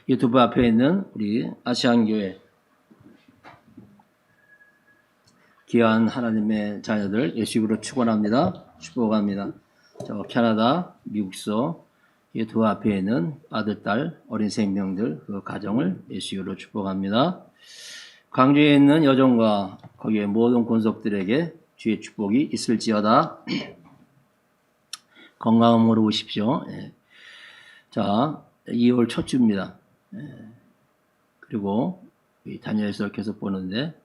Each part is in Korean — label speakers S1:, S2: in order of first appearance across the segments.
S1: 유튜브 앞에 있는 우리 아시안교회 귀한 하나님의 자녀들 예수님으로 축원합니다. 축복합니다. 저 캐나다, 미국서 유튜브 앞에 있는 아들, 딸, 어린 생명들 그 가정을 예수님으로 축복합니다. 광주에 있는 여종과 거기에 모든 권속들에게 주의 축복이 있을지어다. 건강함으로 오십시오. 예. 자, 2월 첫 주입니다. 그리고 다니엘서 계속 보는데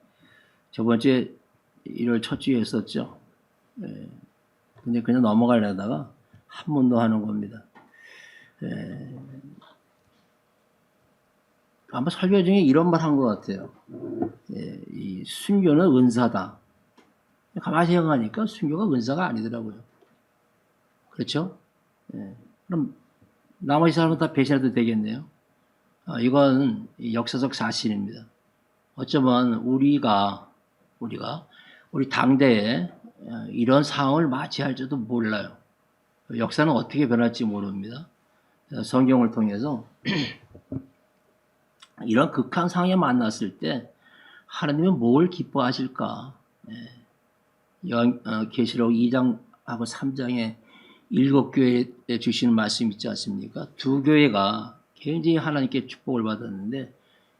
S1: 저번 주에 1월 첫 주에 했었죠. 근데 그냥 넘어가려다가 한 번 더 하는 겁니다. 아마 설교 중에 이런 말 한 것 같아요. 이 순교는 은사다. 가만히 생각하니까 순교가 은사가 아니더라고요. 그렇죠? 그럼 나머지 사람은 다 배신해도 되겠네요. 이건 역사적 사실입니다. 어쩌면 우리 당대에 이런 상황을 맞이할지도 몰라요. 역사는 어떻게 변할지 모릅니다. 성경을 통해서 이런 극한 상황에 만났을 때 하나님은 뭘 기뻐하실까? 계시록 2장하고 3장에 7교회에 주시는 말씀 있지 않습니까? 두 교회가 굉장히 하나님께 축복을 받았는데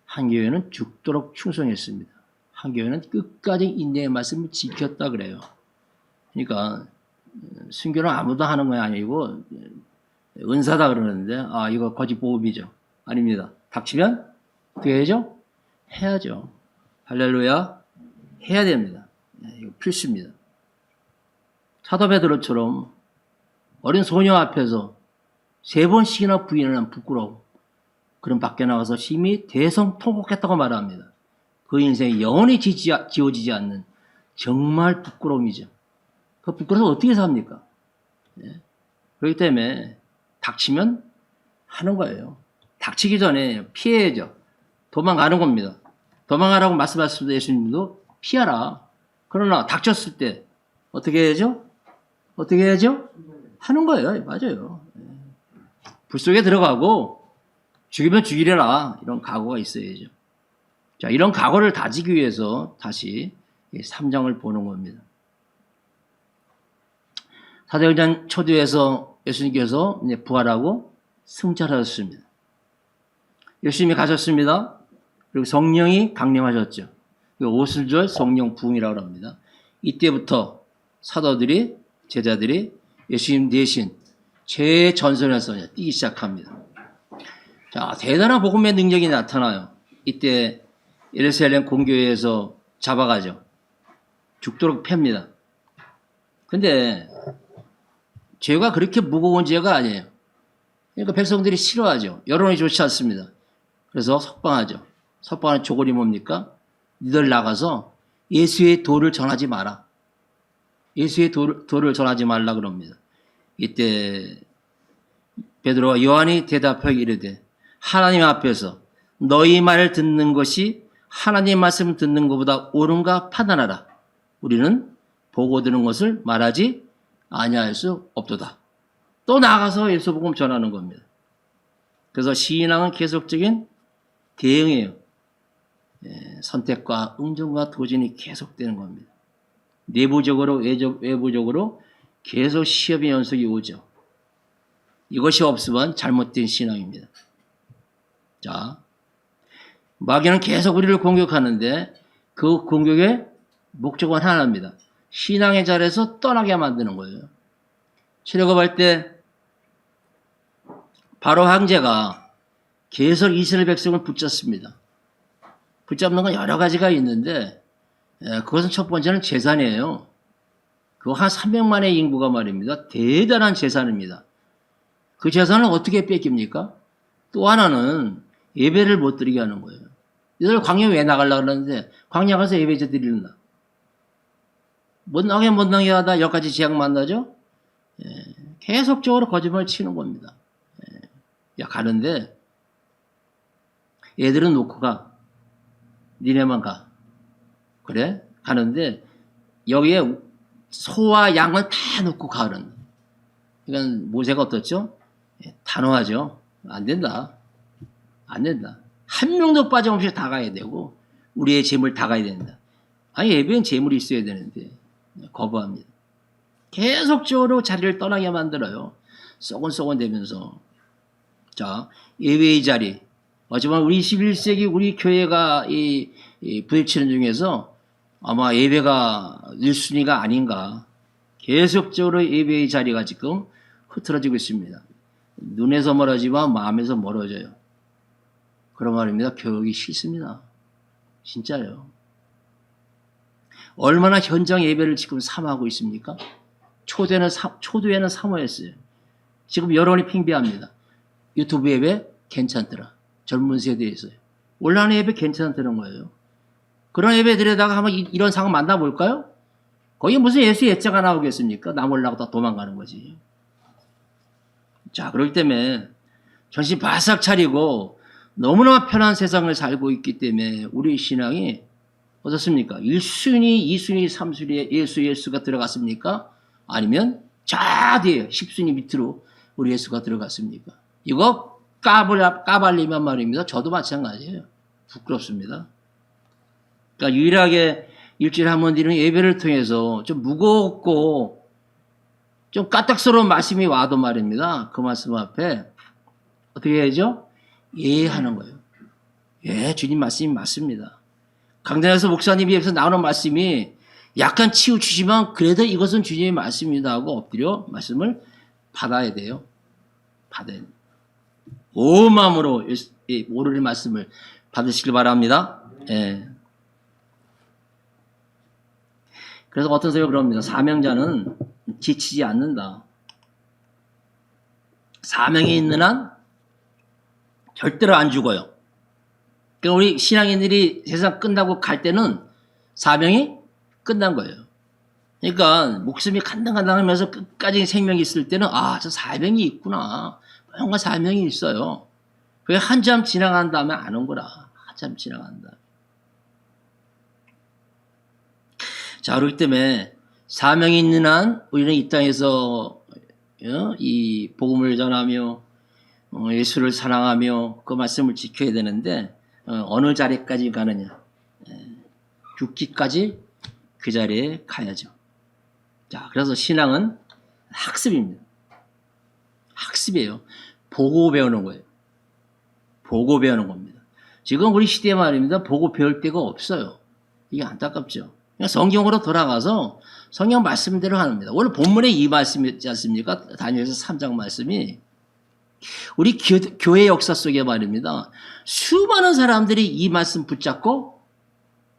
S1: 한 교회는 죽도록 충성했습니다. 한 교회는 끝까지 인내의 말씀을 지켰다 그래요. 그러니까 순교는 아무도 하는 건 아니고 은사다 그러는데 이거 거짓 보험이죠. 아닙니다. 닥치면 어떻게 해야죠? 해야죠. 할렐루야. 해야 됩니다. 이거 필수입니다. 사도 베드로처럼 어린 소녀 앞에서 3번씩이나 부인하는 부끄러움. 그럼 밖에 나가서 심히 대성통곡했다고 말합니다. 그 인생이 영원히 지워지지 않는 정말 부끄러움이죠. 그 부끄러워서 어떻게 삽니까? 그렇기 때문에 닥치면 하는 거예요. 닥치기 전에 피해야죠. 도망가는 겁니다. 도망가라고 말씀하셨을 예수님도 피하라. 그러나 닥쳤을 때 어떻게 해야죠? 어떻게 해야죠? 하는 거예요. 맞아요. 불 속에 들어가고 죽이면 죽이려나 이런 각오가 있어야죠. 자, 이런 각오를 다지기 위해서 다시 3장을 보는 겁니다. 사도행전 초두에서 예수님께서 부활하고 승천하셨습니다. 예수님이 가셨습니다. 그리고 성령이 강림하셨죠. 오순절 성령 부흥이라고 합니다. 이때부터 사도들이 제자들이 예수님 대신 최전선에서 뛰기 시작합니다. 자, 대단한 복음의 능력이 나타나요. 이때 예루살렘 공교회에서 잡아가죠. 죽도록 팹니다. 근데 죄가 그렇게 무거운 죄가 아니에요. 그러니까 백성들이 싫어하죠. 여론이 좋지 않습니다. 그래서 석방하죠. 석방하는 조건이 뭡니까? 너희들 나가서 예수의 도를 전하지 마라. 예수의 도를 전하지 말라 그럽니다. 이때 베드로와 요한이 대답하여 이르되 하나님 앞에서 너희 말을 듣는 것이 하나님 말씀을 듣는 것보다 옳은가 판단하라. 우리는 보고 들은 것을 말하지 아니할 수 없도다. 또 나가서 예수 복음 전하는 겁니다. 그래서 신앙은 계속적인 대응이에요. 선택과 응징과 도전이 계속되는 겁니다. 내부적으로 외부적으로 계속 시험의 연속이 오죠. 이것이 없으면 잘못된 신앙입니다. 자, 마귀는 계속 우리를 공격하는데 그 공격의 목적은 하나입니다. 신앙의 자리에서 떠나게 만드는 거예요. 출애굽할 때 바로 황제가 계속 이스라엘 백성을 붙잡습니다. 붙잡는 건 여러 가지가 있는데 그것은 첫 번째는 재산이에요. 그거 한 300만의 인구가 말입니다. 대단한 재산입니다. 그 재산을 어떻게 뺏깁니까? 또 하나는 예배를 못 드리게 하는 거예요. 이들 광야 왜 나가려고 그러는데 광야 가서 예배 드리는다. 못 나게 하다 여러 가지 제약 만나죠? 계속적으로 거짓말을 치는 겁니다. 야, 가는데 애들은 놓고 가. 니네만 가. 그래? 가는데 여기에 소와 양은 다 놓고 가는. 이건 모세가 어떻죠? 단호하죠. 안 된다. 안 된다. 한 명도 빠짐없이 다 가야 되고 우리의 재물 다 가야 된다. 아니 예배는 재물이 있어야 되는데 거부합니다. 계속적으로 자리를 떠나게 만들어요. 쏘곤쏘곤 되면서. 자, 예배의 자리. 하지만 우리 21세기 우리 교회가 이 부딪히는 중에서 아마 예배가 1순위가 아닌가. 계속적으로 예배의 자리가 지금 흐트러지고 있습니다. 눈에서 멀어지만 마음에서 멀어져요. 그런 말입니다. 교육이 싫습니다. 진짜요. 얼마나 현장 예배를 지금 사모하고 있습니까? 초두에는 사모했어요. 지금 여론이 팽배합니다. 유튜브 예배 괜찮더라. 젊은 세대에서요. 온라인 예배 괜찮다는 거예요. 그런 예배들에다가 한번 이런 상황 만나볼까요? 거기 무슨 예수 예자가 나오겠습니까? 나 몰라고 다 도망가는 거지. 자, 그렇기 때문에 정신 바싹 차리고 너무나 편한 세상을 살고 있기 때문에 우리 신앙이 어떻습니까? 1순위, 2순위, 3순위에 예수가 들어갔습니까? 아니면 저 뒤에 10순위 밑으로 우리 예수가 들어갔습니까? 이거 까발리면 말입니다. 저도 마찬가지예요. 부끄럽습니다. 그러니까 유일하게 일주일에 한 번 드리는 예배를 통해서 좀 무겁고 좀 까딱스러운 말씀이 와도 말입니다. 그 말씀 앞에 어떻게 해야죠? 예하는 거예요. 예, 주님 말씀이 맞습니다. 강단에서 목사님이 여기서 나오는 말씀이 약간 치우치지만 그래도 이것은 주님의 말씀이다 하고 엎드려 말씀을 받아야 돼요. 받아야 돼요. 온 마음으로 오르는 말씀을 받으시길 바랍니다. 예. 그래서 어떠세요? 그럽니다. 사명자는 지치지 않는다. 사명이 있는 한 절대로 안 죽어요. 그러니까 우리 신앙인들이 세상 끝나고 갈 때는 사명이 끝난 거예요. 그러니까 목숨이 간당간당하면서 끝까지 생명이 있을 때는 아, 저 사명이 있구나. 뭔가 사명이 있어요. 그게 한참 지나간 다음에 아는 거라. 한참 지나간다. 자, 그렇기 때문에 사명이 있는 한 우리는 이 땅에서 이 복음을 전하며 예수를 사랑하며 그 말씀을 지켜야 되는데 어느 자리까지 가느냐. 죽기까지 그 자리에 가야죠. 자, 그래서 신앙은 학습입니다. 학습이에요. 보고 배우는 거예요. 보고 배우는 겁니다. 지금 우리 시대에 말입니다. 보고 배울 데가 없어요. 이게 안타깝죠. 그냥 성경으로 돌아가서 성경 말씀대로 하는 겁니다. 오늘 본문에 이 말씀이 있지 않습니까? 다니엘서 3장 말씀이 우리 교회 역사 속에 말입니다. 수많은 사람들이 이 말씀 붙잡고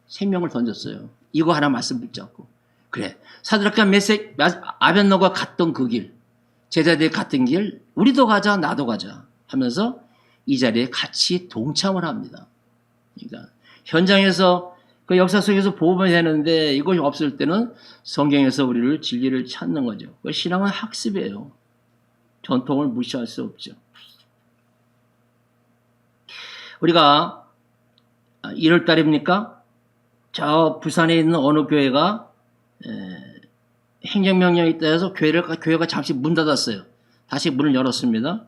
S1: 생명을 던졌어요. 이거 하나 말씀 붙잡고. 그래. 사드락과 메섹, 아벤노가 갔던 그 길, 제자들이 갔던 길, 우리도 가자, 나도 가자 하면서 이 자리에 같이 동참을 합니다. 그러니까 현장에서 그 역사 속에서 보면 되는데 이것이 없을 때는 성경에서 우리를 진리를 찾는 거죠. 그 신앙은 학습이에요. 전통을 무시할 수 없죠. 우리가 1월 달입니까? 저 부산에 있는 어느 교회가 행정명령이 따라서 교회가 잠시 문 닫았어요. 다시 문을 열었습니다.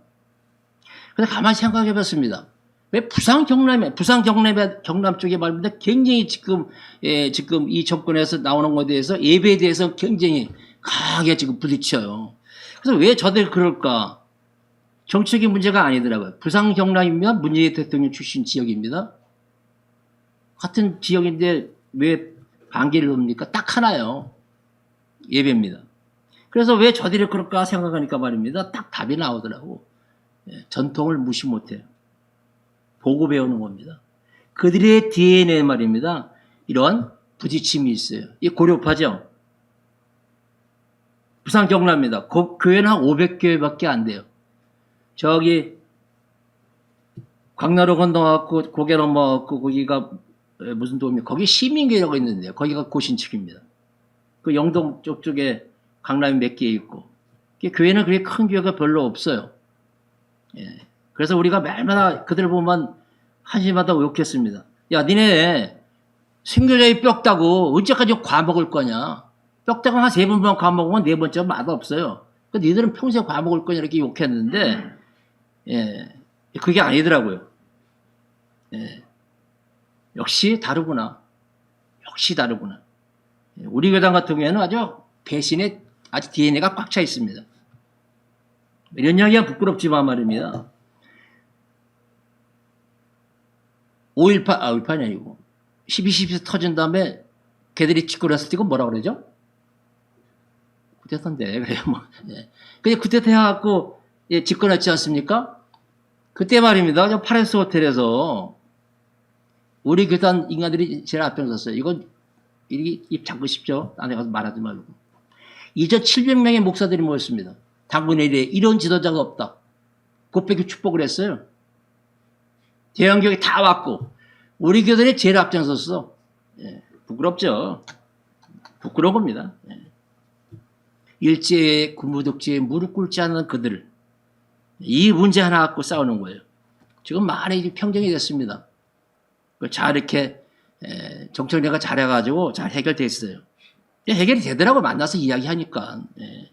S1: 근데 가만히 생각해 봤습니다. 왜 부산 경남 쪽에 말입니다. 굉장히 지금 이 정권에서 나오는 것에 대해서 예배에 대해서 굉장히 강하게 지금 부딪혀요. 그래서 왜 저들 그럴까? 정치적인 문제가 아니더라고요. 부산 경남이면 문재인 대통령 출신 지역입니다. 같은 지역인데 왜 반기를 놉니까? 딱 하나요. 예배입니다. 그래서 왜 저들이 그럴까 생각하니까 말입니다. 딱 답이 나오더라고. 전통을 무시 못해요. 보고 배우는 겁니다. 그들의 DNA 말입니다. 이런 부딪힘이 있어요. 이 고려파죠. 부산 경남입니다. 교회는 한 500교회밖에 안 돼요. 저기 광나루 건너갖고 고개 넘어갖고 거기가 무슨 도입니까? 거기 시민교회라고 있는데요. 거기가 고신측입니다. 그 영동 쪽에 강남이 몇 개 있고 교회는 그렇게 큰 교회가 별로 없어요. 예. 그래서 우리가 매일마다 그들을 보면 한시마다 욕했습니다. 야, 니네 순교자의 뼈다고 언제까지 과먹을 거냐? 뼈다가 한 3번만 과먹으면 4번째는 맛없어요. 니들은 평생 과먹을 거냐 이렇게 욕했는데 예, 그게 아니더라고요. 예. 역시 다르구나. 역시 다르구나. 예. 우리 교단 같은 경우에는 아주 배신의 아주 DNA가 꽉 차 있습니다. 이런 이야기가 부끄럽지만 말입니다. 5.18이 아니고 12.12 터진 다음에 걔들이 짓거렸을 때 이거 뭐라 그러죠? 구태타인데 그래요 뭐. 예. 근데 구태타 해갖고 예, 짓거렸지 않습니까? 그때 말입니다. 파레스 호텔에서 우리 교단 인간들이 제일 앞장섰어요. 이건 입 잠그십시오. 안에 가서 말하지 말고. 2,700명의 목사들이 모였습니다. 당군의 일에 이런 지도자가 없다. 곱빼기 축복을 했어요. 대형교회 다 왔고 우리 교단이 제일 앞장섰어. 예, 부끄럽죠. 부끄러운 겁니다. 예. 일제의 군부독재에 무릎 꿇지 않는 그들 이 문제 하나 갖고 싸우는 거예요. 지금 많이 평정이 됐습니다. 잘 이렇게 정청래가 잘해가지고 잘 해결됐어요. 해결이 되더라고 만나서 이야기하니까. 예.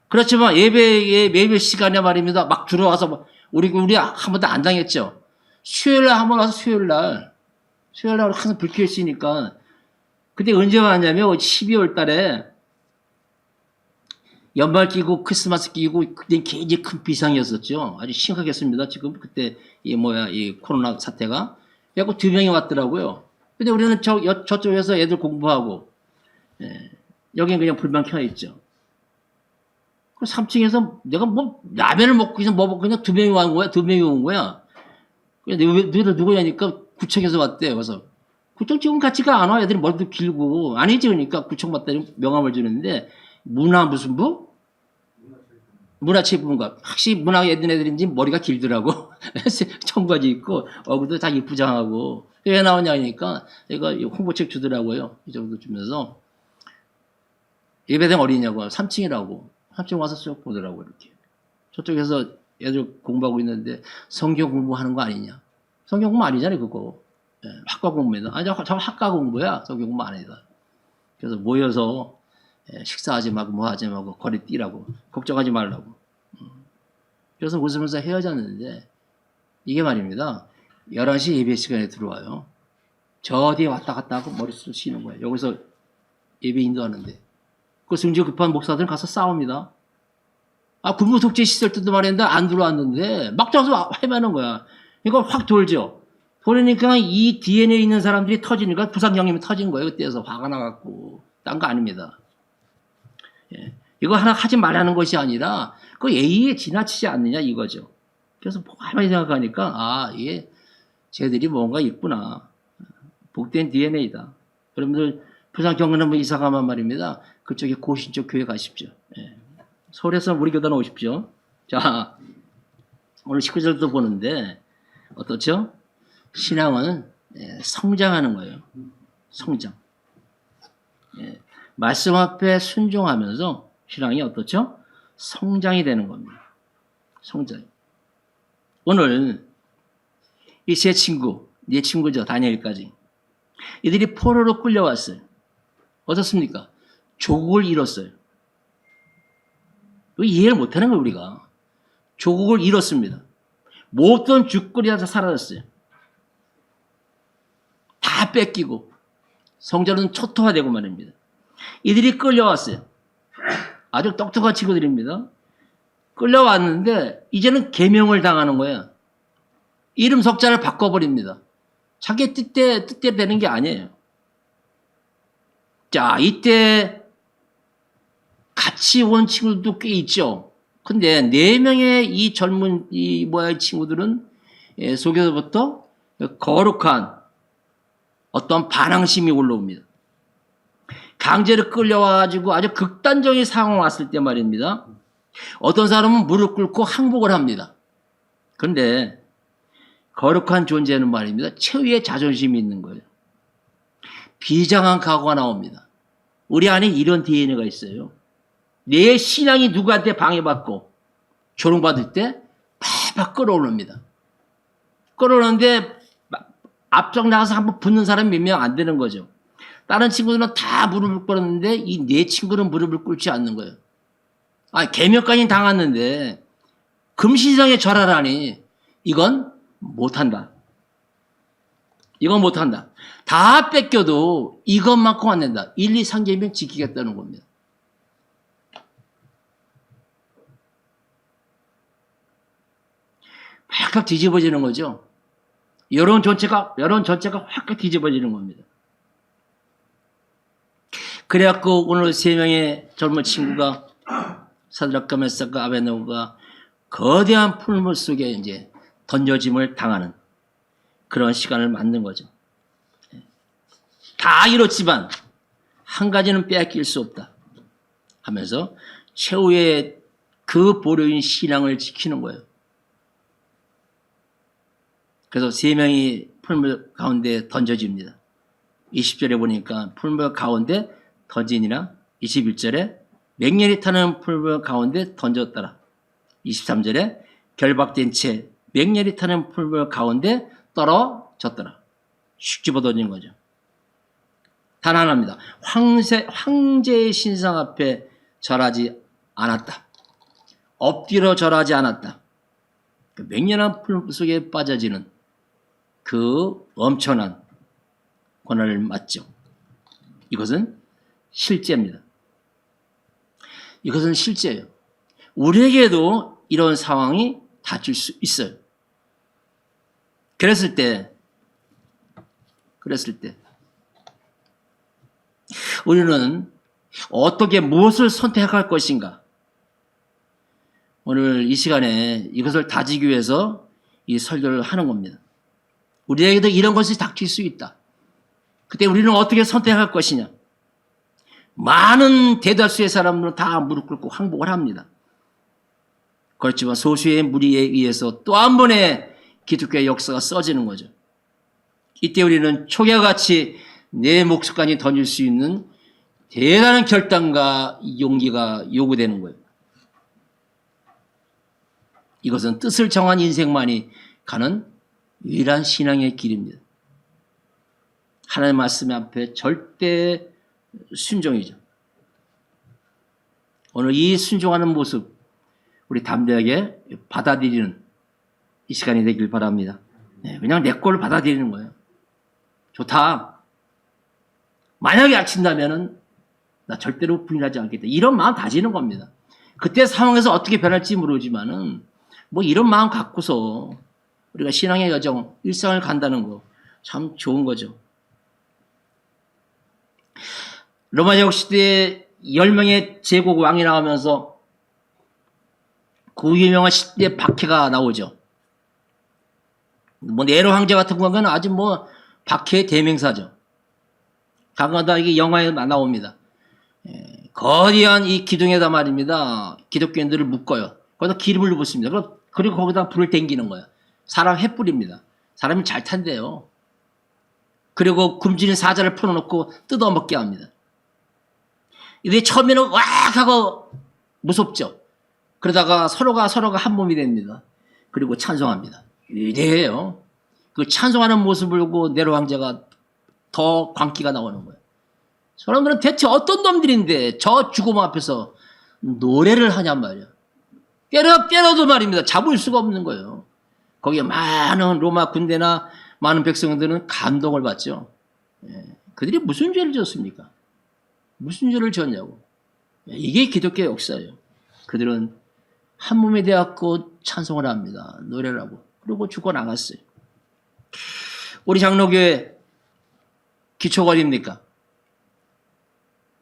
S1: 그렇지만 예배 시간에 말입니다. 막 들어와서 우리 한 번도 안 당했죠. 수요일날 한 번 와서 수요일날 항상 불 켜 있으니까 그때 언제 왔냐면 12월 달에 연말 끼고 크리스마스 끼고 그때 굉장히 큰 비상이었었죠. 아주 심각했습니다. 지금 그때 이 코로나 사태가. 그래갖고 2명이 왔더라고요. 근데 우리는 저쪽에서 애들 공부하고 예, 여기는 그냥 불만 켜 있죠. 그 3층에서 내가 뭐 라면을 먹고 그냥 뭐 먹고 그냥 2명이 온 거야. 2명이 온 거야. 누구냐니까 구청에서 왔대요. 그래서 구청 지금 같이가 안 와. 애들이 머리도 길고 아니지 그러니까 구청 맞다니 명함을 주는데 무슨 부? 문화체육부인가. 확실히 문화 애들인지 머리가 길더라고. 청바지 입고 얼굴도 다 이쁘장하고 왜 나오냐니까 얘가 홍보책 주더라고요. 이 정도 주면서 예배당 어디냐고 3층이라고 3층 와서 쭉 보더라고 이렇게. 저쪽에서 애들 공부하고 있는데 성경 공부하는 거 아니냐. 성경 공부 아니잖아요 그거. 예, 학과 공부입니다. 아니 저 학과 공부야. 성경 공부 아니다. 그래서 모여서 식사하지 말고 뭐 하지 말고 거리 뛰라고 걱정하지 말라고. 그래서 웃으면서 헤어졌는데 이게 말입니다. 11시 예배 시간에 들어와요. 저 뒤에 왔다 갔다 하고 머릿속 쉬는 거예요. 여기서 예배 인도하는데 그 성질 급한 목사들은 가서 싸웁니다. 군부독재 시설 때도 말했는데 안 들어왔는데 막 들어와서 헤매는 거야. 이거 확 돌죠. 돌리니까 이 DNA에 있는 사람들이 터지니까 부산경님이 터진 거예요. 그때에서 화가 나갖고 딴 거 아닙니다. 예. 이거 하나 하지 말라는 것이 아니라 그 예의에 지나치지 않느냐 이거죠. 그래서 가만히 생각하니까 이게 쟤들이 뭔가 있구나. 복된 DNA다. 여러분들 부산 경남 한번 이사 가면 말입니다. 그쪽에 고신쪽 교회 가십시오. 예. 서울에서 우리 교단 오십시오. 자, 오늘 19절도 보는데 어떻죠? 신앙은 성장하는 거예요. 성장. 예. 말씀 앞에 순종하면서 신앙이 어떻죠? 성장이 되는 겁니다. 성장. 오늘 이 제 친구, 내 친구죠. 다니엘까지. 이들이 포로로 끌려왔어요. 어떻습니까? 조국을 잃었어요. 이해를 못하는 거예요, 우리가. 조국을 잃었습니다. 모든 주권이 다 사라졌어요. 다 뺏기고 성전은 초토화되고 말입니다. 이들이 끌려왔어요. 아주 똑똑한 친구들입니다. 끌려왔는데 이제는 계명을 당하는 거예요. 이름 석자를 바꿔버립니다. 자기 뜻대로 되는 게 아니에요. 자, 이때 같이 온 친구들도 꽤 있죠. 근데 4명의 이 젊은 친구들은 속에서부터 거룩한 어떤 반항심이 올라옵니다. 강제로 끌려와가지고 아주 극단적인 상황 왔을 때 말입니다. 어떤 사람은 무릎 꿇고 항복을 합니다. 그런데 거룩한 존재는 말입니다. 최후의 자존심이 있는 거예요. 비장한 각오가 나옵니다. 우리 안에 이런 DNA가 있어요. 내 신앙이 누구한테 방해받고 조롱받을 때 팍팍 끌어오릅니다. 끌어오는데 앞쪽 나가서 한번 붙는 사람이 몇 명 안 되는 거죠. 다른 친구들은 다 무릎을 꿇었는데 이 네 친구는 무릎을 꿇지 않는 거예요. 계명까지 당했는데 금신상에 절하라니 이건 못한다. 이건 못한다. 다 뺏겨도 이것만큼 안 된다. 1, 2, 3계명 지키겠다는 겁니다. 확 뒤집어지는 거죠. 여론 전체가 확 뒤집어지는 겁니다. 그래갖고 오늘 3명의 젊은 친구가 사드락과 메삭과 아베드노고가 거대한 풀물 속에 이제 던져짐을 당하는 그런 시간을 만든 거죠. 다 이렇지만 한 가지는 빼앗길 수 없다 하면서 최후의 그 보료인 신앙을 지키는 거예요. 그래서 3명이 풀물 가운데 던져집니다. 20절에 보니까 풀물 가운데 던지니라. 21절에 맹렬히 타는 풀물 가운데 던졌더라. 23절에 결박된 채 맹렬히 타는 풀물 가운데 떨어졌더라. 슉 집어 던진 거죠. 단 하나입니다. 황제의 신상 앞에 절하지 않았다. 엎드려 절하지 않았다. 그 맹렬한 풀 속에 빠져지는 그 엄청난 고난을 맞죠. 이것은 실제입니다. 이것은 실제예요. 우리에게도 이런 상황이 닥칠 수 있어요. 그랬을 때 우리는 어떻게 무엇을 선택할 것인가? 오늘 이 시간에 이것을 다지기 위해서 이 설교를 하는 겁니다. 우리에게도 이런 것이 닥칠 수 있다. 그때 우리는 어떻게 선택할 것이냐? 많은 대다수의 사람들은 다 무릎 꿇고 항복을 합니다. 그렇지만 소수의 무리에 의해서 또 한 번의 기독교의 역사가 써지는 거죠. 이때 우리는 초기와 같이 내 목숨까지 던질 수 있는 대단한 결단과 용기가 요구되는 거예요. 이것은 뜻을 정한 인생만이 가는 유일한 신앙의 길입니다. 하나님의 말씀 앞에 절대 순종이죠. 오늘 이 순종하는 모습 우리 담대하게 받아들이는 이 시간이 되길 바랍니다. 그냥 내 꼴을 받아들이는 거예요. 좋다. 만약에 약친다면은 나 절대로 부인하지 않겠다. 이런 마음 다지는 겁니다. 그때 상황에서 어떻게 변할지 모르지만은 뭐 이런 마음 갖고서 우리가 신앙의 여정, 일상을 간다는 거 참 좋은 거죠. 로마 제국 시대에 10명의 제국 왕이 나오면서 그 유명한 시대 박해가 나오죠. 뭐 네로 황제 같은 경우는 아주 뭐 박해의 대명사죠. 가끔가다 이게 영화에 나옵니다. 거대한 이 기둥에다 말입니다. 기독교인들을 묶어요. 거기다 기름을 붓습니다. 그리고 거기다 불을 땡기는 거예요. 사람 횃불입니다. 사람이 잘 탄대요. 그리고 굶주린 사자를 풀어놓고 뜯어먹게 합니다. 이게 처음에는 왁 하고 무섭죠. 그러다가 서로가 한 몸이 됩니다. 그리고 찬송합니다. 위대해요. 그 찬송하는 모습을 보고 네로 황제가 더 광기가 나오는 거예요. 사람들은 대체 어떤 놈들인데 저 죽음 앞에서 노래를 하냔 말이야. 때려도 말입니다. 잡을 수가 없는 거예요. 거기에 많은 로마 군대나 많은 백성들은 감동을 받죠. 그들이 무슨 죄를 지었습니까? 무슨 죄를 지었냐고. 이게 기독교의 역사예요. 그들은 한 몸이 되었고 찬송을 합니다. 노래를 하고. 그리고 죽어나갔어요. 우리 장로교회 기초거리입니까?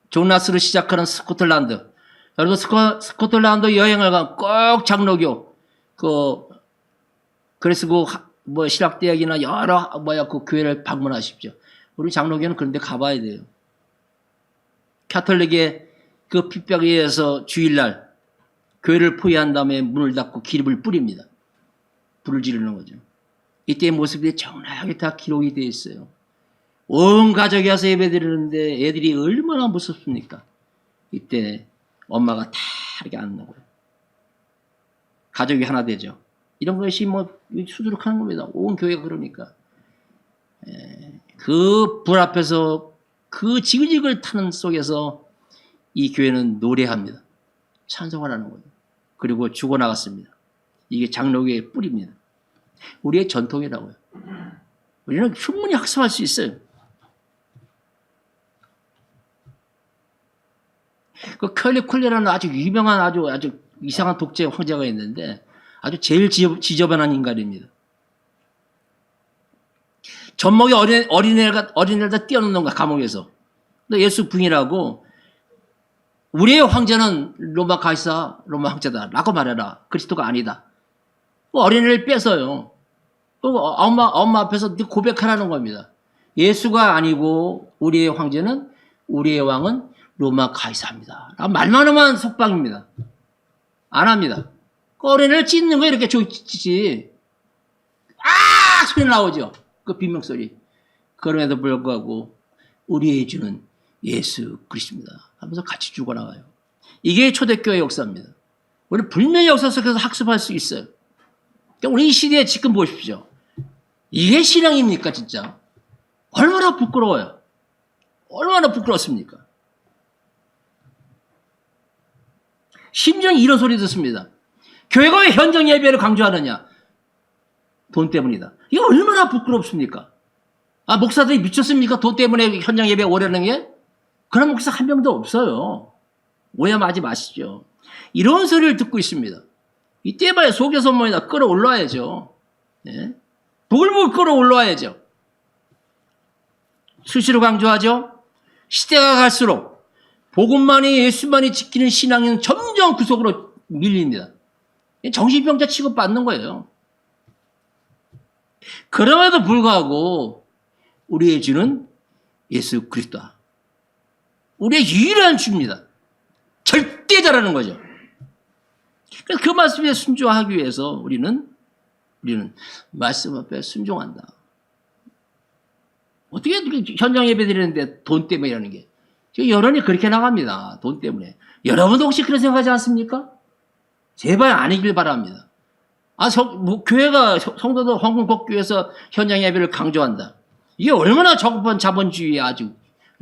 S1: 존나스로 시작하는 스코틀랜드. 여러분 스코틀랜드 여행을 간 꼭 장로교 그래서 뭐 신학대학이나 여러 그 교회를 방문하십시오. 우리 장로교는 그런데 가봐야 돼요. 카톨릭의 그 핍박에 의해서 주일날 교회를 포위한 다음에 문을 닫고 기름을 뿌립니다. 불을 지르는 거죠. 이때의 모습이 정확하게 다 기록이 되어 있어요. 온 가족이 와서 예배드리는데 애들이 얼마나 무섭습니까? 이때 엄마가 다 이렇게 안는 거예요. 가족이 하나 되죠. 이런 것이 뭐 수두룩하는 겁니다. 온 교회가 그러니까. 그 불 앞에서 그 지글지글 타는 속에서 이 교회는 노래합니다. 찬송을 하는 거예요. 그리고 죽어나갔습니다. 이게 장로교의 뿌리입니다. 우리의 전통이라고요. 우리는 충분히 학습할 수 있어요. 그 컬리쿨리라는 아주 유명한 아주 이상한 독재 황제가 있는데 아주 제일 지저분한 인간입니다. 젖먹이 어린애가 뛰어놓는 거야, 감옥에서. 근데 예수 부인하고 우리의 황제는 로마 가이사, 로마 황제다 라고 말해라. 그리스도가 아니다. 어린애를 뺏어요. 엄마 앞에서 고백하라는 겁니다. 예수가 아니고 우리의 황제는, 우리의 왕은 로마 가이사입니다. 말만 하면 속박입니다. 안 합니다. 그 어린애를 찢는 거 이렇게 찢지. 아! 소리 나오죠. 그 비명소리. 그럼에도 불구하고 우리의 주는 예수 그리스도입니다 하면서 같이 죽어나가요. 이게 초대교회 역사입니다. 우리 분명히 역사 속에서 학습할 수 있어요. 그러니까 우리 이 시대에 지금 보십시오. 이게 신앙입니까 진짜? 얼마나 부끄러워요. 얼마나 부끄럽습니까? 심지어 이런 소리 듣습니다. 교회가 왜 현장 예배를 강조하느냐? 돈 때문이다. 이게 얼마나 부끄럽습니까? 아, 목사들이 미쳤습니까? 돈 때문에 현장 예배 오려는 게? 그런 목사 한 명도 없어요. 오해하지 마시죠. 이런 소리를 듣고 있습니다. 이때봐야 속여선물이나 끌어올라야죠. 예? 부글부글 끌어올라야죠. 수시로 강조하죠. 시대가 갈수록 복음만이 예수만이 지키는 신앙은 점점 구석으로 밀립니다. 정신병자 취급받는 거예요. 그럼에도 불구하고 우리의 주는 예수 그리스도다. 우리의 유일한 주입니다. 절대자라는 거죠. 그래서 그 말씀에 순종하기 위해서 우리는 말씀 앞에 순종한다. 어떻게 현장 예배 드리는데 돈 때문에 이러는 게. 여론이 그렇게 나갑니다. 돈 때문에. 여러분도 혹시 그런 생각하지 않습니까? 제발 아니길 바랍니다. 교회가, 성도도 헌금곡교에서 현장 예배를 강조한다. 이게 얼마나 적은 자본주의에 아주,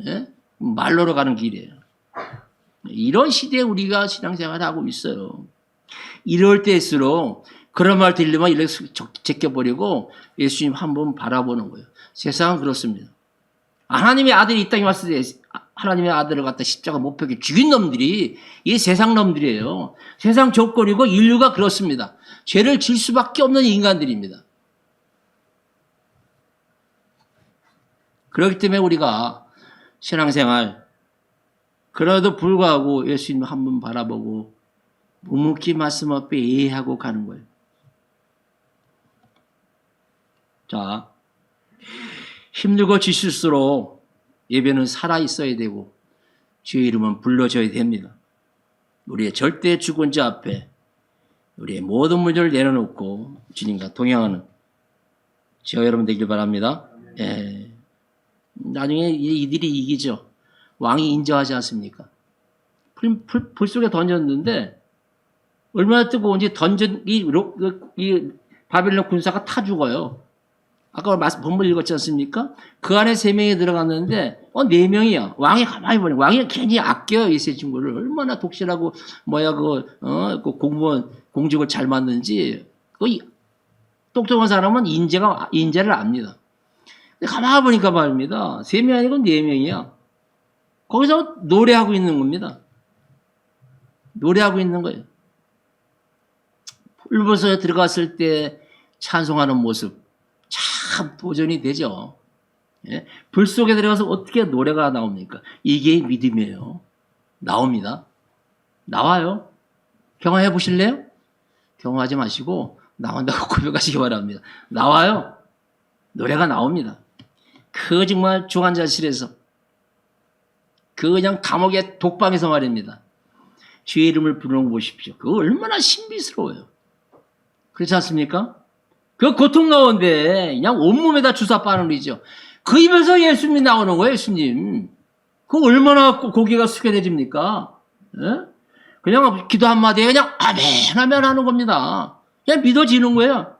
S1: 예? 말로로 가는 길이에요. 이런 시대에 우리가 신앙생활을 하고 있어요. 이럴 때일수록 그런 말 들리면 이렇게 제껴버리고 예수님 한번 바라보는 거예요. 세상은 그렇습니다. 하나님의 아들이 이 땅에 왔을 때 하나님의 아들을 갖다 십자가 못 박혀 죽인 놈들이 이 세상 놈들이에요. 세상 조건이고 인류가 그렇습니다. 죄를 질 수밖에 없는 인간들입니다. 그렇기 때문에 우리가 신앙생활 그래도 불구하고 예수님 한번 바라보고 묵묵히 말씀 앞에 예의하고 가는 거예요. 자, 힘들고 지칠수록 예배는 살아있어야 되고 주의 이름은 불러줘야 됩니다. 우리의 절대 주권자 앞에 우리의 모든 문제를 내려놓고 주님과 동행하는 저와 여러분 되길 바랍니다. 예. 나중에 이들이 이기죠. 왕이 인정하지 않습니까? 불 속에 던졌는데 얼마나 뜨거운지 이 바벨론 군사가 타 죽어요. 아까 본문 읽었지 않습니까? 그 안에 3명이 들어갔는데 4명이야. 왕이 가만히 보니 왕이 괜히 아껴요. 이 세 친구를. 얼마나 독실하고 그 공무원 공직을 잘 맡는지 똑똑한 사람은 인재를 압니다. 근데 가만히 보니까 말입니다. 3명이 아니고 4명이야. 거기서 노래하고 있는 겁니다. 노래하고 있는 거예요. 불보서에 들어갔을 때 찬송하는 모습 참 도전이 되죠. 예? 불 속에 들어가서 어떻게 노래가 나옵니까? 이게 믿음이에요. 나옵니다. 나와요. 경험해 보실래요? 경험하지 마시고 나온다고 고백하시기 바랍니다. 나와요. 노래가 나옵니다. 그 정말 중환자실에서 그냥 감옥의 독방에서 말입니다. 주의 이름을 부르는 거 보십시오. 그거 얼마나 신비스러워요. 그렇지 않습니까? 그 고통 가운데 그냥 온몸에다 주사 빠는 거죠. 그 입에서 예수님이 나오는 거예요, 예수님. 그거 얼마나 고개가 숙연해집니까? 예? 그냥 기도 한마디에 그냥 아멘, 아멘 하는 겁니다. 그냥 믿어지는 거예요.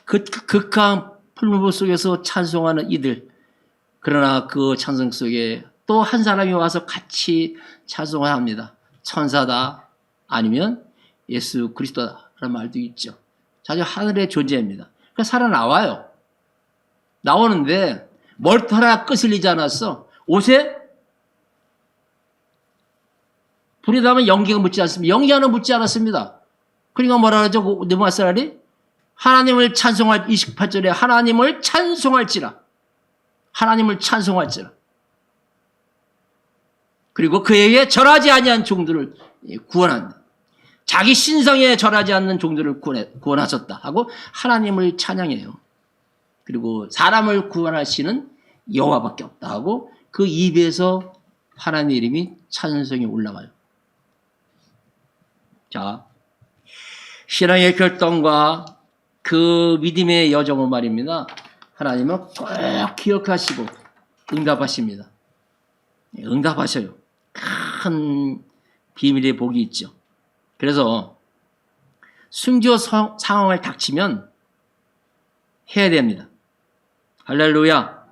S1: 극한 풀무불 속에서 찬송하는 이들. 그러나 그 찬송 속에 또 한 사람이 와서 같이 찬송을 합니다. 천사다 아니면 예수 그리스도다 라는 말도 있죠. 자주 하늘의 존재입니다. 그러니까 살아나와요. 나오는데 머리털 끄슬리지 않았어. 옷에 불이 나면 연기가 묻지 않습니다. 연기 하나 묻지 않았습니다. 그러니까 뭐라 그러죠? 느부갓네살이 하나님을 찬송할 28절에 하나님을 찬송할지라. 하나님을 찬송할지라. 그리고 그에게 절하지 아니한 종들을 구원한다. 자기 신성에 절하지 않는 종들을 구원하셨다 하고 하나님을 찬양해요. 그리고 사람을 구원하시는 여호와밖에 없다 하고 그 입에서 하나님의 이름이 찬송이 올라가요. 자, 신앙의 결단과 그 믿음의 여정을 말입니다. 하나님은 꼭 기억하시고 응답하십니다. 응답하셔요. 큰 비밀의 복이 있죠. 그래서 순교 상황을 닥치면 해야 됩니다. 할렐루야.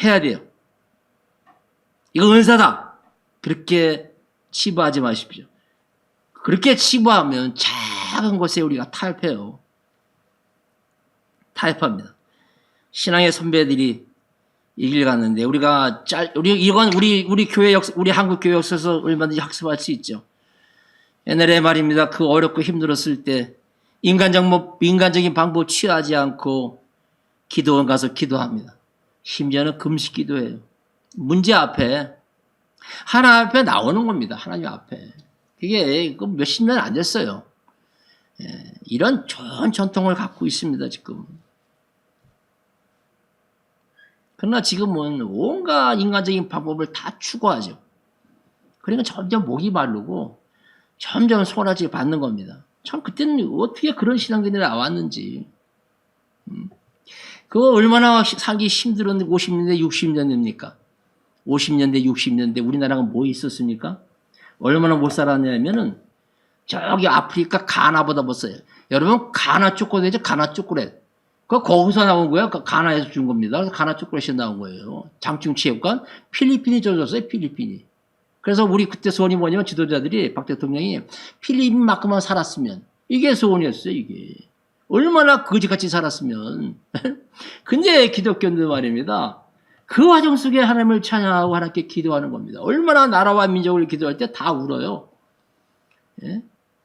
S1: 해야 돼요. 이거 은사다. 그렇게 치부하지 마십시오. 그렇게 치부하면 작은 것에 우리가 타협해요. 타협합니다. 신앙의 선배들이 이 길 갔는데 우리 교회 우리 한국 교회 역사에서 얼마든지 학습할 수 있죠. 옛날에 말입니다. 그 어렵고 힘들었을 때 인간적인 방법 취하지 않고 기도원 가서 기도합니다. 심지어는 금식 기도해요. 문제 앞에 하나님 앞에 나오는 겁니다. 하나님 앞에. 그게 몇십 년 안 됐어요. 이런 좋은 전통을 갖고 있습니다. 지금. 그러나 지금은 온갖 인간적인 방법을 다 추구하죠. 그러니까 점점 목이 마르고 점점 손아지 받는 겁니다. 참 그때는 어떻게 그런 신앙들이 나왔는지. 그거 얼마나 살기 힘들었는데 50년대 60년대입니까? 50년대 60년대 우리나라가 뭐 있었습니까? 얼마나 못 살았냐면은 저기 아프리카 가나보다 못 써요. 여러분 가나 초콜릿이죠? 가나 초콜릿. 거기서 나온 거야. 가나에서 준 겁니다. 그래서 가나 초콜릿이 나온 거예요. 장충체육관 필리핀이 줘줬어요. 필리핀이. 그래서 우리 그때 소원이 뭐냐면 지도자들이 박 대통령이 필리핀만큼만 살았으면 이게 소원이었어요. 이게. 얼마나 거지같이 살았으면. 근데 기독교인들 말입니다. 그 과정 속에 하나님을 찬양하고 하나님께 기도하는 겁니다. 얼마나 나라와 민족을 기도할 때 다 울어요. 예?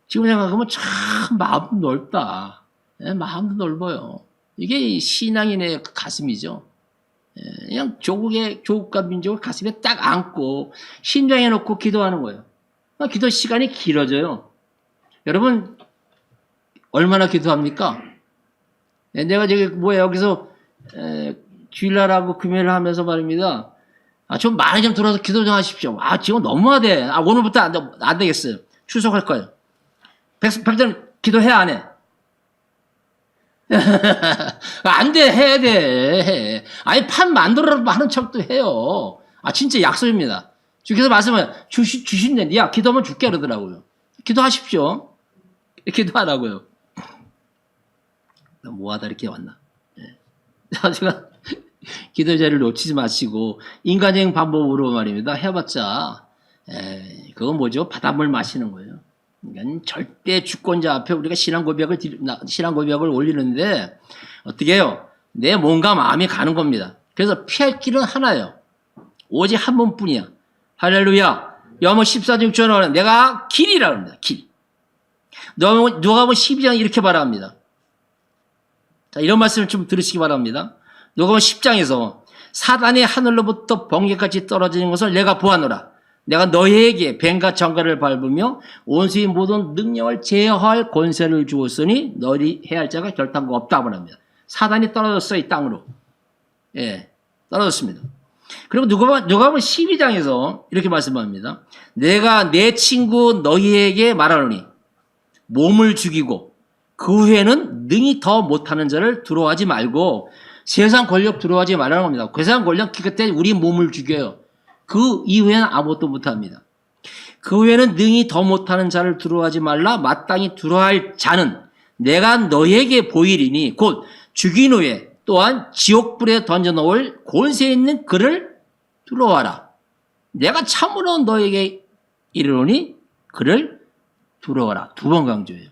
S1: 지금 생각하면 참 마음도 넓다. 예? 마음도 넓어요. 이게 신앙인의 가슴이죠. 예? 그냥 조국과 민족을 가슴에 딱 안고 심장에 놓고 기도하는 거예요. 기도 시간이 길어져요. 여러분 얼마나 기도합니까? 예, 내가 여기서 주일날하고 금요일 하면서 말입니다. 좀 많이 좀 들어서 기도 좀 하십시오. 지금 너무하대. 오늘부터 안 되겠어요. 출석할 거예요. 백전 기도해야 안 해? 안 돼, 해야 돼. 아니, 판 만들어라고 하는 척도 해요. 진짜 약속입니다. 주께서 말씀을 주신데, 야, 기도하면 줄게 그러더라고요. 기도하십시오. 기도하라고요. 뭐하다 이렇게 왔나. 제가 기도 자리를 놓치지 마시고, 인간적인 방법으로 말입니다. 해봤자, 그건 뭐죠? 바닷물 마시는 거예요. 그러니까 절대 주권자 앞에 우리가 신앙 고백을 올리는데 어떻게 해요? 내 몸과 마음이 가는 겁니다. 그래서 피할 길은 하나예요. 오직 한 번뿐이야. 할렐루야. 요한복음 14장 6절은 내가 길이라 합니다. 길. 누가복음 12장 이렇게 말합니다. 자, 이런 말씀을 좀 들으시기 바랍니다. 누가복음 10장에서 사단이 하늘로부터 번개같이 떨어지는 것을 내가 보았노라. 내가 너희에게 뱀과 정갈을 밟으며 원수의 모든 능력을 제어할 권세를 주었으니 너희 해할 자가 결단코 없다고 합니다. 사단이 떨어졌어요. 이 땅으로. 예, 떨어졌습니다. 그리고 누가복음 12장에서 이렇게 말씀합니다. 내가 내 친구 너희에게 말하노니 몸을 죽이고 그 후에는 능히 더 못하는 자를 두려워하지 말고 세상 권력 두려워하지 말라는 겁니다. 세상 권력 그때 우리 몸을 죽여요. 그 이후에는 아무것도 못합니다. 그 후에는 능히 더 못하는 자를 두려워하지 말라. 마땅히 두려워할 자는 내가 너에게 보이리니 곧 죽인 후에 또한 지옥불에 던져놓을 권세 있는 그를 두려워하라. 내가 참으로 너에게 이르노니 그를 두려워하라. 두 번 강조해요.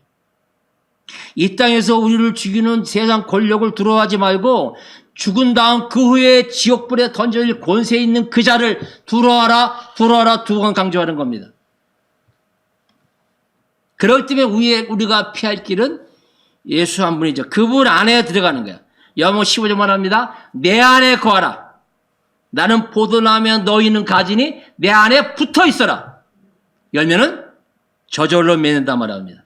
S1: 이 땅에서 우리를 죽이는 세상 권력을 두려워하지 말고 죽은 다음 그 후에 지옥불에 던져질 권세 있는 그 자를 두려워하라, 두려워하라 두 번 강조하는 겁니다. 그렇기 때문에 우리가 피할 길은 예수 한 분이죠. 그분 안에 들어가는 거야. 요한복음 15절 말합니다. 내 안에 거하라. 나는 포도나무에 너희는 가지니 내 안에 붙어 있어라. 열매는 저절로 맺는다 말합니다.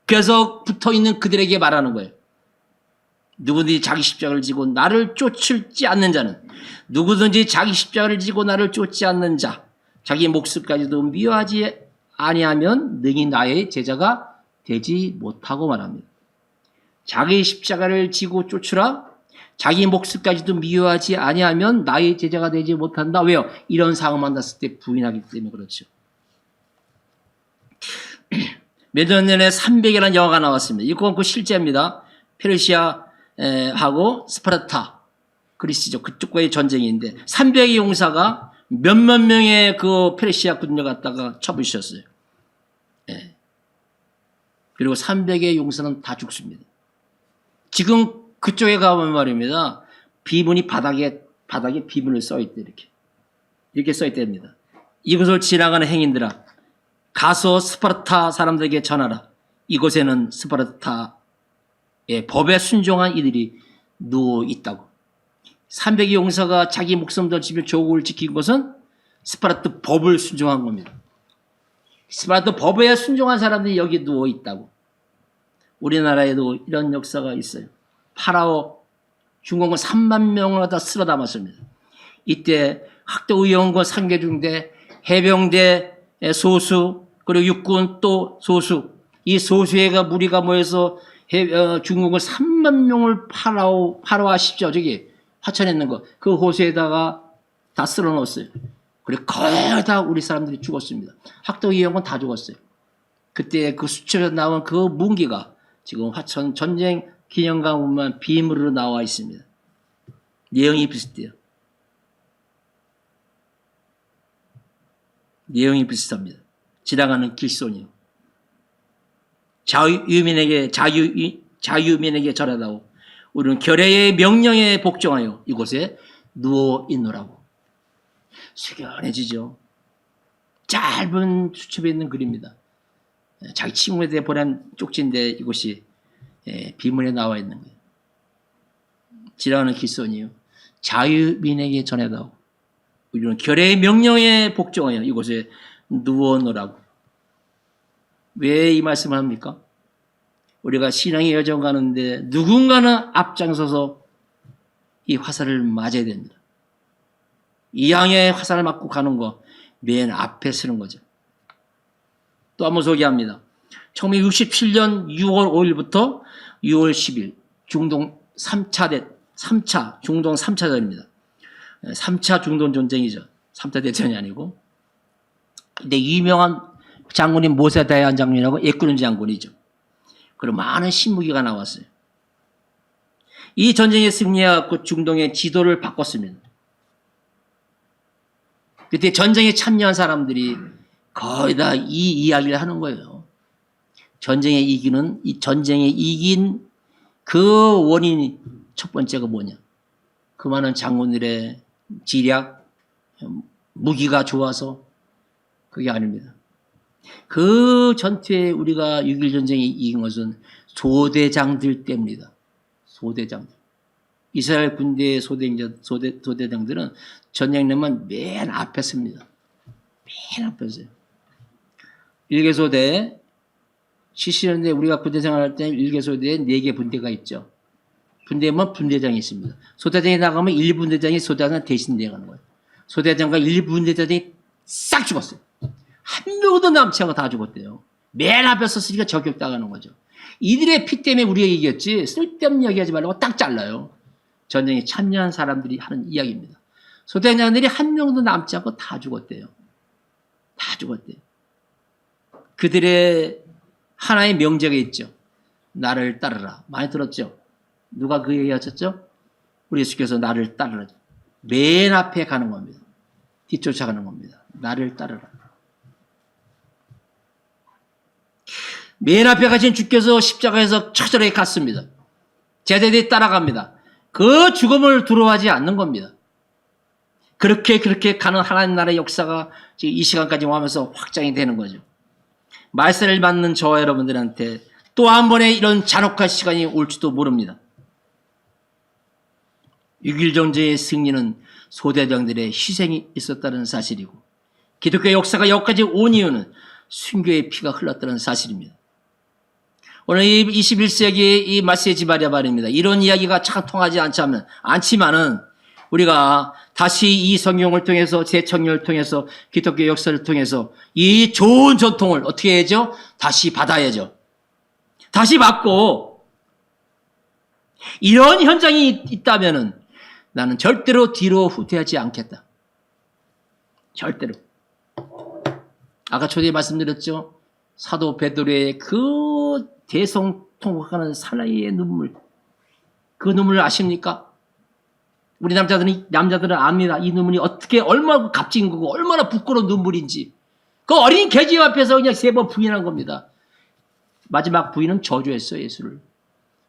S1: 그래서 붙어 있는 그들에게 말하는 거예요. 누구든지 자기 십자가를 지고 나를 쫓지 않는 자는, 누구든지 자기 십자가를 지고 나를 쫓지 않는 자, 자기 목숨까지도 미워하지 아니하면 능히 나의 제자가 되지 못하고 말합니다. 자기 십자가를 지고 쫓으라. 자기 목숨까지도 미워하지 아니하면 나의 제자가 되지 못한다. 왜요? 이런 상황 만났을 때 부인하기 때문에 그렇죠. 몇 년 전에 300이라는 영화가 나왔습니다. 이건 그 실제입니다. 페르시아하고 스파르타, 그리스죠. 그쪽과의 전쟁인데 300의 용사가 몇몇 명의 그 페르시아 군대 갖다가 쳐부셨어요. 예. 그리고 300의 용사는 다 죽습니다. 지금 그쪽에 가보면 말입니다. 비문이 바닥에 비문을 써있대, 이렇게 써있답니다. 이곳을 지나가는 행인들아, 가서 스파르타 사람들에게 전하라. 이곳에는 스파르타의 법에 순종한 이들이 누워 있다고. 300의 용사가 자기 목숨 던지며 조국을 지킨 것은 스파르타 법을 순종한 겁니다. 스파르타 법에 순종한 사람들이 여기 누워 있다고. 우리나라에도 이런 역사가 있어요. 파라오 중공군 3만 명을 다 쓸어 담았습니다. 이때 학도의원과 상계중대, 해병대 소수, 그리고 육군 또 소수, 이 소수회가 무리가 모여서 중국을 3만 명을 파로하십시오. 저기 화천했는 거. 그 호수에다가 다 쓸어 넣었어요. 그리고 거의 다 우리 사람들이 죽었습니다. 학도의원은 다 죽었어요. 그때 그 수첩에서 나온 그 문기가 지금 화천 전쟁 기념관 보면 비밀으로 나와 있습니다. 내용이 비슷해요. 내용이 비슷합니다. 지나가는 길손이요. 자유민에게 절하다오. 우리는 결의의 명령에 복종하여 이곳에 누워 있노라고. 숙연해지죠. 짧은 수첩에 있는 글입니다. 자기 친구에 보낸 쪽지인데 이곳이 비문에 나와 있는 거예요. 지나가는 길손이요. 자유민에게 전하다오. 우리는 결의의 명령에 복종하여 이곳에 누워놓으라고. 왜 이 말씀을 합니까? 우리가 신앙의 여정 가는데 누군가는 앞장서서 이 화살을 맞아야 됩니다. 이 양의 화살을 맞고 가는 거 맨 앞에 서는 거죠. 또 한번 소개합니다. 1967년 6월 5일부터 6월 10일 중동 3차 중동 3차전입니다. 3차 중동 전쟁이죠. 3차 대전이 아니고. 근데 유명한 장군이 모세다얀 장군이라고 애꾸는 장군이죠. 그리고 많은 신무기가 나왔어요. 이 전쟁에 승리하고 중동의 지도를 바꿨습니다. 그때 전쟁에 참여한 사람들이 거의 다 이 이야기를 하는 거예요. 전쟁에 이긴 그 원인이 첫 번째가 뭐냐? 그 많은 장군들의 지략, 무기가 좋아서 그게 아닙니다. 그 전투에 우리가 6.1 전쟁에 이긴 것은 소대장들 때문이다. 소대장들. 이스라엘 군대의 소대장들은 전쟁 내면 맨 앞에 씁니다. 맨 앞에 서요. 일개소대, 70년대 우리가 군대 생활할 때 일개소대에 4개 분대가 있죠. 분대면 분대장이 있습니다. 소대장이 나가면 1분대장이 소대장 대신 내가는 거예요. 소대장과 1분대장이 싹 죽었어요. 한 명도 남지 않고 다 죽었대요. 맨 앞에 섰으니까 저격당하는 거죠. 이들의 피 때문에 우리가 이겼지 쓸데없는 이야기하지 말라고 딱 잘라요. 전쟁에 참여한 사람들이 하는 이야기입니다. 소대장들이 한 명도 남지 않고 다 죽었대요. 다 죽었대요. 그들의 하나의 명제가 있죠. 나를 따르라. 많이 들었죠? 누가 그 얘기 하셨죠? 우리 예수께서 나를 따르라. 맨 앞에 가는 겁니다. 뒤쫓아가는 겁니다. 나를 따르라. 맨 앞에 가신 주께서 십자가에서 처절하게 갔습니다. 제자들이 따라갑니다. 그 죽음을 두려워하지 않는 겁니다. 그렇게 가는 하나님 나라의 역사가 지금 이 시간까지 오면서 확장이 되는 거죠. 말세를 받는 저와 여러분들한테 또 한 번의 이런 잔혹한 시간이 올지도 모릅니다. 6.1 전쟁의 승리는 소대장들의 희생이 있었다는 사실이고, 기독교 역사가 여기까지 온 이유는 순교의 피가 흘렀다는 사실입니다. 오늘 이 21세기의 이 마세지 바리아바리입니다. 이런 이야기가 참 통하지 않지만은 우리가 다시 이 성경을 통해서, 재청년을 통해서, 기독교 역사를 통해서 이 좋은 전통을 어떻게 해야죠? 다시 받아야죠. 다시 받고, 이런 현장이 있다면은 나는 절대로 뒤로 후퇴하지 않겠다. 절대로. 아까 초대에 말씀드렸죠? 사도 베드로의 그 대성통곡하는 사나이의 눈물, 그 눈물을 아십니까? 우리 남자들은 압니다. 이 눈물이 어떻게, 얼마나 값진 거고, 얼마나 부끄러운 눈물인지. 그 어린 계집 앞에서 그냥 3번 부인한 겁니다. 마지막 부인은 저주했어요, 예수를.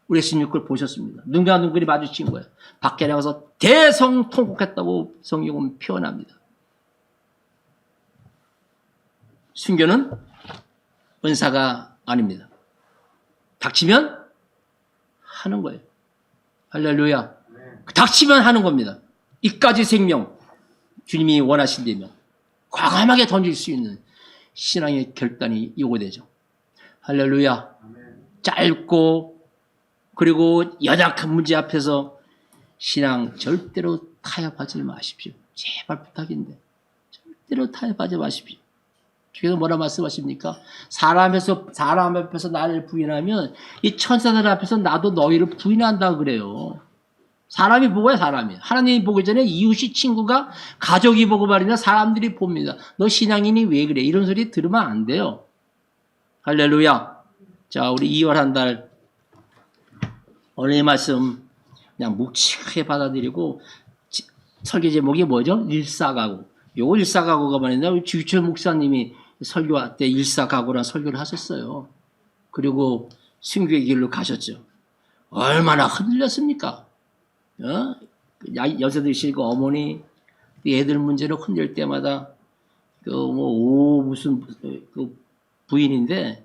S1: 우리 예수님 그걸 보셨습니다. 눈과 눈길이 마주친 거예요. 밖에 나가서 대성통곡했다고 성경은 표현합니다. 순교는 은사가 아닙니다. 닥치면 하는 거예요. 할렐루야. 닥치면 하는 겁니다. 이까지 생명, 주님이 원하신다면 과감하게 던질 수 있는 신앙의 결단이 요구되죠. 할렐루야. 짧고 그리고 연약한 문제 앞에서 신앙 절대로 타협하지 마십시오. 제발 부탁인데 절대로 타협하지 마십시오. 주께서 뭐라 말씀하십니까? 사람 앞에서 나를 부인하면 이 천사들 앞에서 나도 너희를 부인한다 그래요. 사람이 보고요, 사람이. 하나님이 보기 전에 이웃이, 친구가, 가족이 보고 말이냐, 사람들이 봅니다. 너 신앙인이 왜 그래? 이런 소리 들으면 안 돼요. 할렐루야. 자, 우리 2월 한 달 오늘 이 말씀 그냥 묵직하게 받아들이고, 설교 제목이 뭐죠? 일사가구. 요거 일사가구가 말이냐, 우리 주유철 목사님이 설교 때 일사가구라는 설교를 하셨어요. 그리고 순교의 길로 가셨죠. 얼마나 흔들렸습니까? 여자들이시고 어머니, 애들 문제로 흔들 때마다 무슨 부인인데,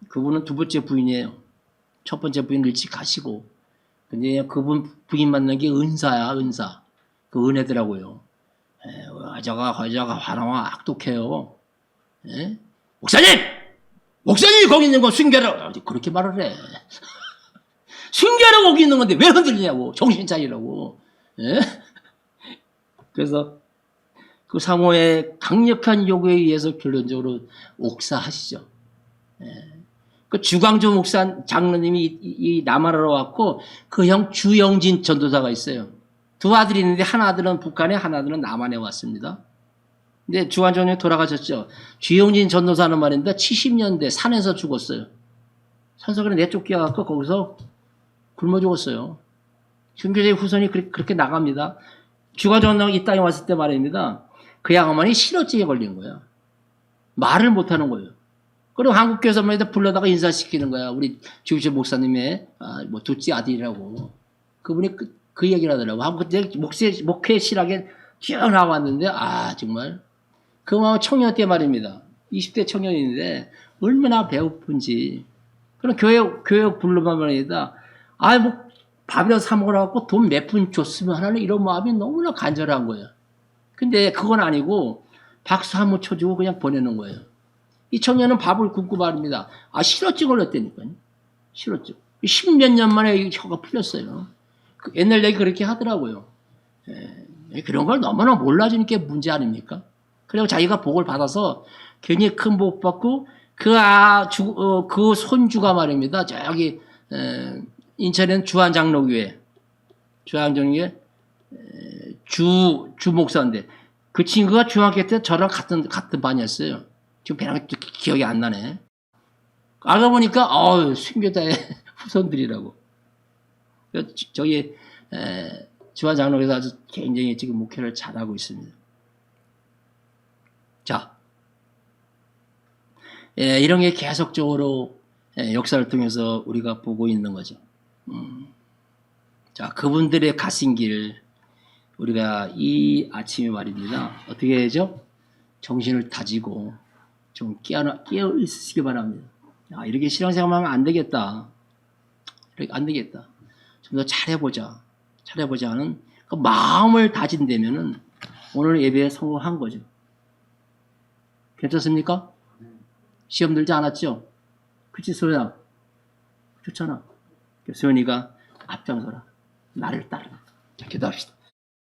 S1: 그분은 두 번째 부인이에요. 첫 번째 부인 일찍 가시고, 근데 그분 부인 만난 게 은사야, 은사. 그 은혜더라고요. 여자가 화나와 악독해요. 목사님이 거기 있는 거 순교하라. 그렇게 말을 해. 순교하라고 거기 있는 건데 왜 흔들리냐고. 정신 차리라고. 그래서 그 사모의 강력한 요구에 의해서 결론적으로 옥사하시죠. 그 주광조 목사 장로님이 이 남한으로 왔고, 그 형 주영진 전도사가 있어요. 두 아들이 있는데 한 아들은 북한에, 한 아들은 남한에 왔습니다. 근데 주광조님 돌아가셨죠. 주영진 전도사는 말입니다. 70년대 산에서 죽었어요. 산속에 내쫓겨갖고 거기서 굶어 죽었어요. 순교자의 후손이 그렇게 나갑니다. 주광조님 이 땅에 왔을 때 말입니다. 그 양어머니 실어증에 걸린 거예요. 말을 못하는 거예요. 그리고 한국교회에서 말이다 불러다가 인사시키는 거야. 우리 주유철 목사님의 둘째 아들이라고. 그분이 그 얘기를 하더라고. 한국교회 목회 실학에 쭉 나왔는데, 정말. 그 청년 때 말입니다. 20대 청년인데, 얼마나 배고픈지. 그럼 교회 불러만 말이다. 밥이라도 사먹으라고 돈 몇 푼 줬으면 하는 이런 마음이 너무나 간절한 거예요. 근데 그건 아니고, 박수 한 번 쳐주고 그냥 보내는 거예요. 이 청년은 밥을 굶고 말입니다. 실어증 걸렸다니까요. 실어증. 10몇 년 만에 이 혀가 풀렸어요. 옛날 얘기 그렇게 하더라고요. 그런 걸 너무나 몰라주는 게 문제 아닙니까? 그리고 자기가 복을 받아서 굉장히 큰 복 받고, 그 손주가 말입니다. 저기, 인천에는 주한장로교회, 주 목사인데, 그 친구가 중학교 때 저랑 같은 반이었어요. 지금 배랑 기억이 안 나네. 알고 보니까, 순교자의 후손들이라고. 저기, 주한장로에서 아주 굉장히 지금 목회를 잘하고 있습니다. 자, 이런 게 계속적으로 역사를 통해서 우리가 보고 있는 거죠. 자, 그분들의 가신 길 우리가 이 아침에 말입니다. 어떻게 해야죠? 정신을 다지고 좀 깨어 있으시기 바랍니다. 이렇게 신앙생활하면 안 되겠다. 이렇게 안 되겠다. 좀 더 잘해보자. 잘해보자 하는 그 마음을 다진다면은 오늘 예배에 성공한 거죠. 괜찮습니까? 시험 들지 않았죠? 그치, 소연아? 좋잖아. 소연이가 앞장서라. 나를 따르라. 자, 기도합시다.